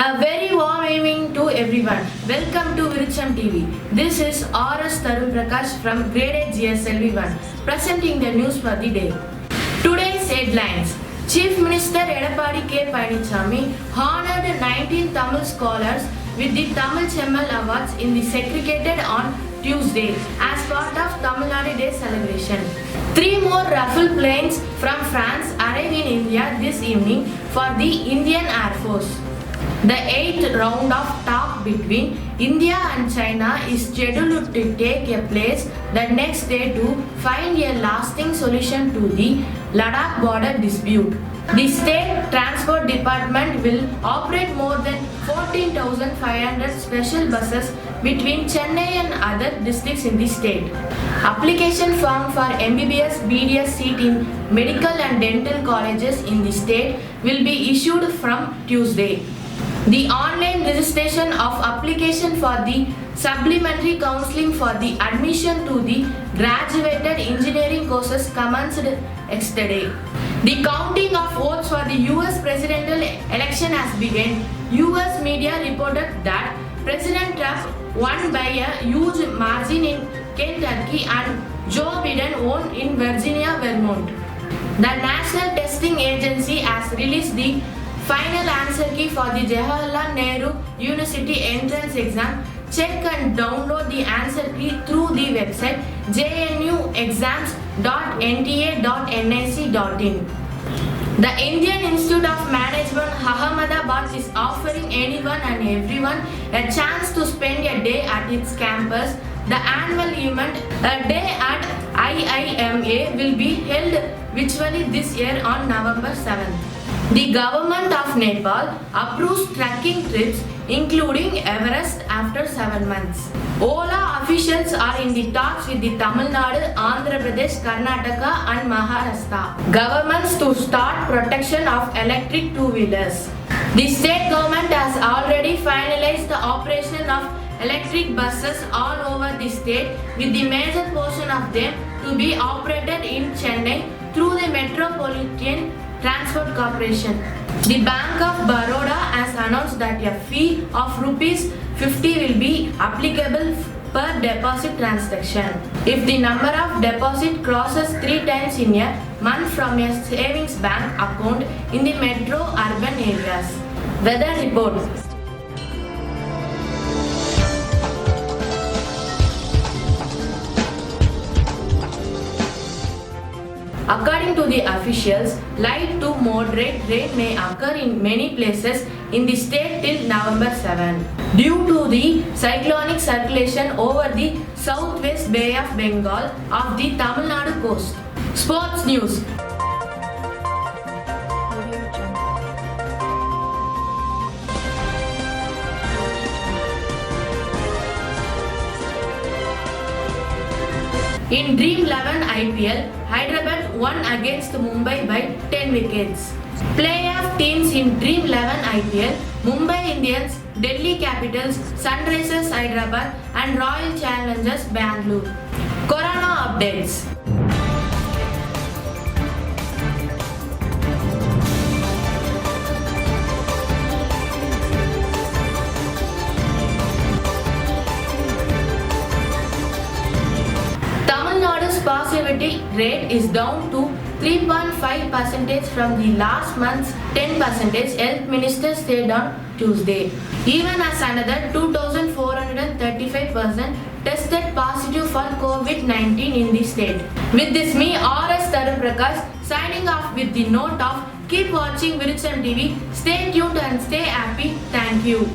A very warm evening to everyone. Welcome to Virucham TV. This is R.S. Tarun Prakash from Grade 8 GSLV 1 presenting the news for the day. Today's headlines. Chief Minister Edappadi K. Palaniswamy honored 19 Tamil scholars with the Tamil Chemmal Awards in the Secretariat on Tuesday as part of Tamil Nadu Day celebration. 3 more Rafale planes from France arrive in India this evening for the Indian Air Force. The 8th round of talk between India and China is scheduled to take place the next day to find a lasting solution to the Ladakh border dispute. The State Transport Department will operate more than 14,500 special buses between Chennai and other districts in the state. Application form for MBBS BDS seat in medical and dental colleges in the state will be issued from Tuesday. The online registration of application for the supplementary counseling for the admission to the graduated engineering courses commenced yesterday. The counting of votes for the US presidential election has begun. US media reported that President Trump won by a huge margin in Kentucky and Joe Biden won in Virginia, Vermont. The National Testing Agency has released the final answer key for the Jawaharlal Nehru University entrance exam. Check and download the answer key through the website jnuexams.nta.nic.in. The Indian Institute of Management Ahmedabad is offering anyone and everyone a chance to spend a day at its campus. The annual event, A Day at IIMA, will be held virtually this year on November 7th. The government of Nepal approves trekking trips including Everest after 7 months. Ola officials are in the talks with the Tamil Nadu, Andhra Pradesh, Karnataka and Maharashtra governments to start protection of electric two-wheelers. The state government has already finalized the operation of electric buses all over the state, with the major portion of them to be operated in Chennai through the Metropolitan Transport Corporation. The Bank of Baroda has announced that a fee of Rs 50 will be applicable per deposit transaction if the number of deposit crosses 3 times in a month from a savings bank account in the metro urban areas. Weather report. According to the officials, light to moderate rain may occur in many places in the state till November 7 due to the cyclonic circulation over the southwest Bay of Bengal of the Tamil Nadu coast. Sports news. In Dream 11 IPL, Hyderabad won against Mumbai by 10 wickets. Playoff teams in Dream 11 IPL, Mumbai Indians, Delhi Capitals, Sunrisers Hyderabad and Royal Challengers Bangalore. Corona updates. Positivity rate is down to 3.5% from the last month's 10%, Health Minister said on Tuesday. Even as another 2,435 persons tested positive for COVID-19 in the state. With this, me R.S. Tarun Prakash signing off with the note of keep watching Virucham TV, stay tuned and stay happy. Thank you.